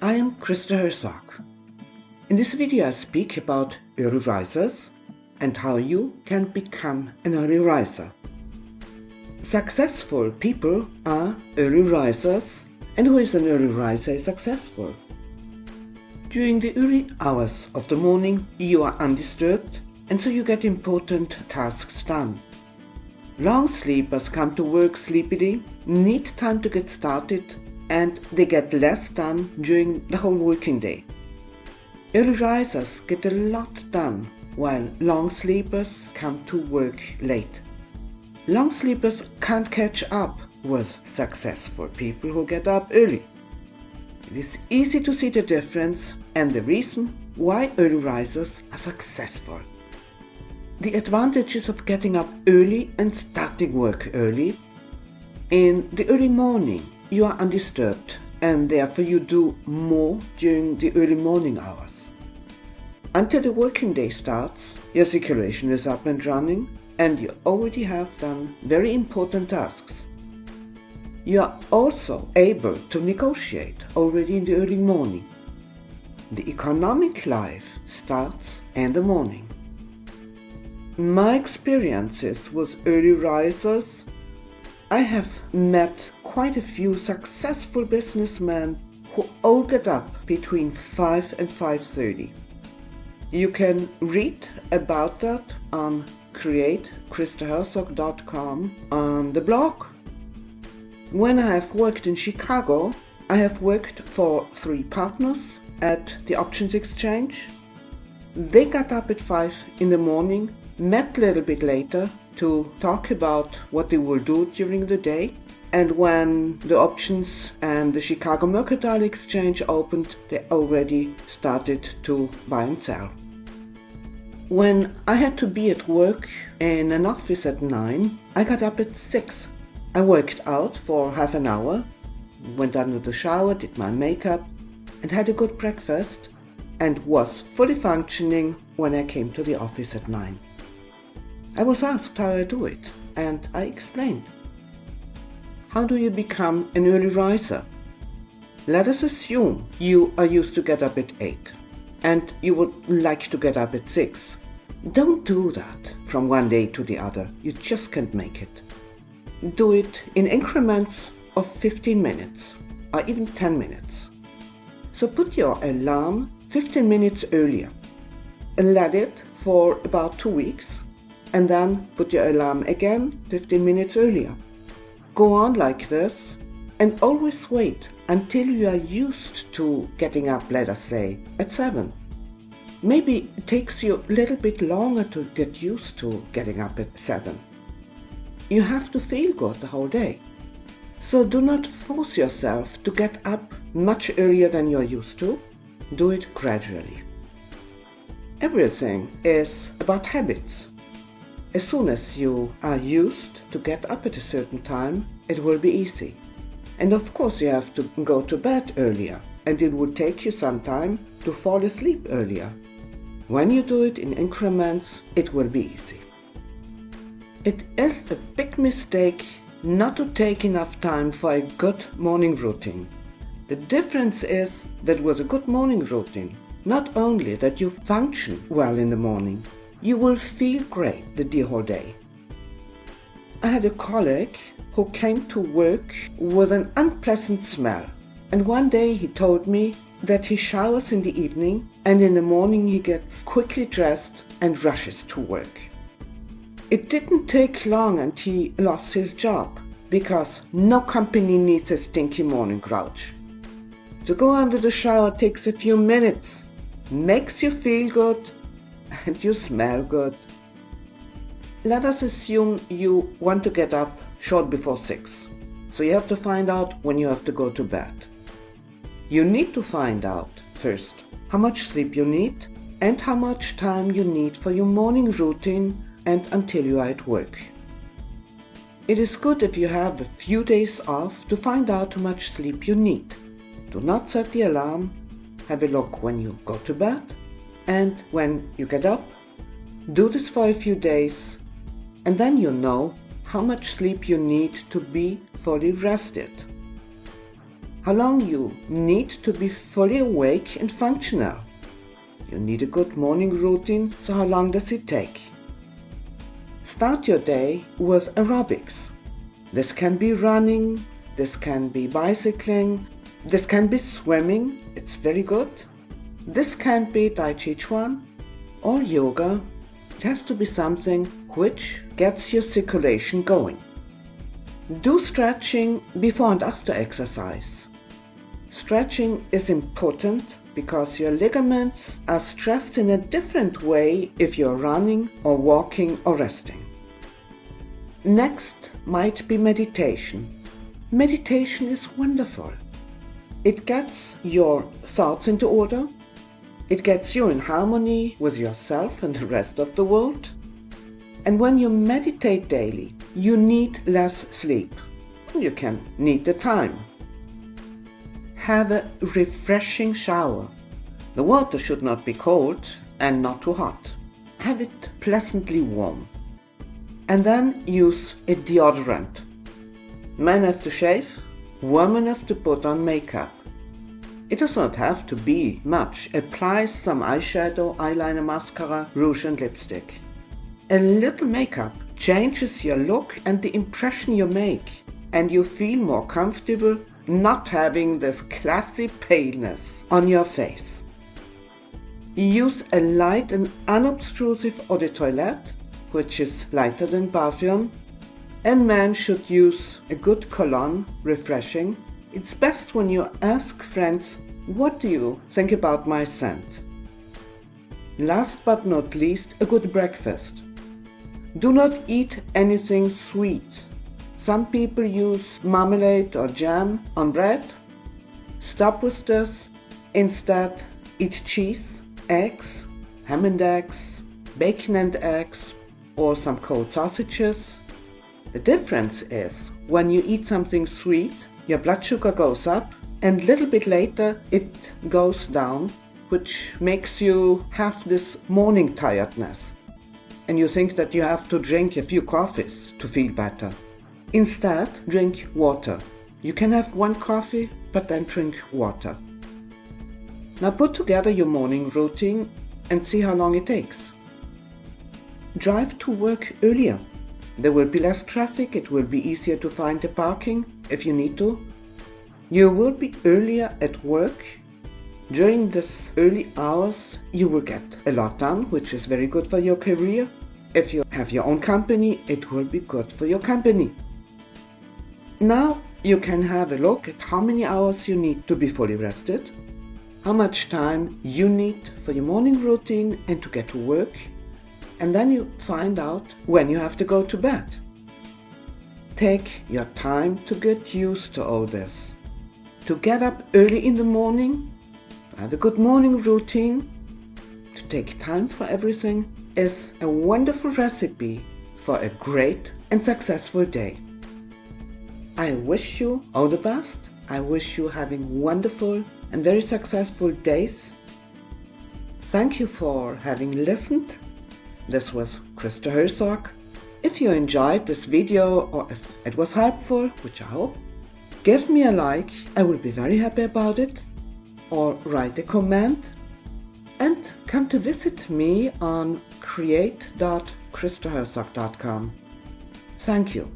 I am Christa Herzog. In this video I speak about early risers and how you can become an early riser. Successful people are early risers, and who is an early riser is successful. During the early hours of the morning you are undisturbed, and so you get important tasks done. Long sleepers come to work sleepily, need time to get started, and they get less done during the whole working day. Early risers get a lot done, while long sleepers come to work late. Long sleepers can't catch up with successful people who get up early. It is easy to see the difference and the reason why early risers are successful. The advantages of getting up early and starting work early. In the early morning, you are undisturbed, and therefore you do more during the early morning hours. Until the working day starts, your circulation is up and running, and you already have done very important tasks. You are also able to negotiate already in the early morning. The economic life starts in the morning. My experiences with early risers, I have met quite a few successful businessmen who all get up between 5 and 5:30. You can read about that on createChristaHerzog.com on the blog. When I have worked in Chicago, I have worked for 3 partners at the Options Exchange. They got up at 5 in the morning, met a little bit later to talk about what they will do during the day, and when the options and the Chicago Mercantile Exchange opened, they already started to buy and sell. When I had to be at work in an office at 9, I got up at 6. I worked out for half an hour, went under the shower, did my makeup, and had a good breakfast, and was fully functioning when I came to the office at 9. I was asked how I do it, and I explained. How do you become an early riser? Let us assume you are used to get up at 8, and you would like to get up at 6. Don't do that from one day to the other. You just can't make it. Do it in increments of 15 minutes, or even 10 minutes. So put your alarm 15 minutes earlier, and let it for about 2 weeks, and then put your alarm again 15 minutes earlier. Go on like this, and always wait until you are used to getting up, let us say, at 7. Maybe it takes you a little bit longer to get used to getting up at 7. You have to feel good the whole day. So do not force yourself to get up much earlier than you're used to. Do it gradually. Everything is about habits. As soon as you are used to get up at a certain time, it will be easy. And of course you have to go to bed earlier, and it will take you some time to fall asleep earlier. When you do it in increments, it will be easy. It is a big mistake not to take enough time for a good morning routine. The difference is that with a good morning routine, not only that you function well in the morning, you will feel great the whole day. I had a colleague who came to work with an unpleasant smell, and one day he told me that he showers in the evening, and in the morning he gets quickly dressed and rushes to work. It didn't take long and he lost his job, because no company needs a stinky morning grouch. To go under the shower takes a few minutes, makes you feel good, and you smell good. Let us assume you want to get up short before 6, so you have to find out when you have to go to bed. You need to find out first how much sleep you need and how much time you need for your morning routine and until you are at work. It is good if you have a few days off to find out how much sleep you need. Do not set the alarm. Have a look when you go to bed and when you get up. Do this for a few days, and then you know how much sleep you need to be fully rested. how long you need to be fully awake and functional. You need a good morning routine, so how long does it take? Start your day with aerobics. This can be running, this can be bicycling, this can be swimming, it's very good. This can be Tai Chi Chuan or yoga. It has to be something which gets your circulation going. Do stretching before and after exercise. Stretching is important because your ligaments are stressed in a different way if you're running or walking or resting. Next might be meditation. Meditation is wonderful. It gets your thoughts into order. It gets you in harmony with yourself and the rest of the world. And when you meditate daily, you need less sleep. You can need the time. Have a refreshing shower. The water should not be cold and not too hot. Have it pleasantly warm. And then use a deodorant. Men have to shave, women have to put on makeup. It does not have to be much. Apply some eyeshadow, eyeliner, mascara, rouge and lipstick. A little makeup changes your look and the impression you make, and you feel more comfortable not having this classy paleness on your face. Use a light and unobtrusive eau de toilette, which is lighter than perfume, and men should use a good cologne, refreshing. It's best when you ask friends, what do you think about my scent? Last but not least, a good breakfast. Do not eat anything sweet. Some people use marmalade or jam on bread. Stop with this. Instead, eat cheese, eggs, ham and eggs, bacon and eggs, or some cold sausages. The difference is, when you eat something sweet, your blood sugar goes up, and a little bit later it goes down, which makes you have this morning tiredness. And you think that you have to drink a few coffees to feel better. Instead, drink water. You can have one coffee, but then drink water. Now put together your morning routine and see how long it takes. Drive to work earlier. There will be less traffic, it will be easier to find the parking if you need to. You will be earlier at work. During these early hours, you will get a lot done, which is very good for your career. If you have your own company, it will be good for your company. Now you can have a look at how many hours you need to be fully rested, how much time you need for your morning routine and to get to work, and then you find out when you have to go to bed. Take your time to get used to all this. To get up early in the morning, to have a good morning routine, to take time for everything is a wonderful recipe for a great and successful day. I wish you all the best. I wish you having wonderful and very successful days. Thank you for having listened. This was Christa Herzog. If you enjoyed this video or if it was helpful, which I hope, give me a like. I will be very happy about it. Or write a comment. And come to visit me on create.christaherzog.com. Thank you.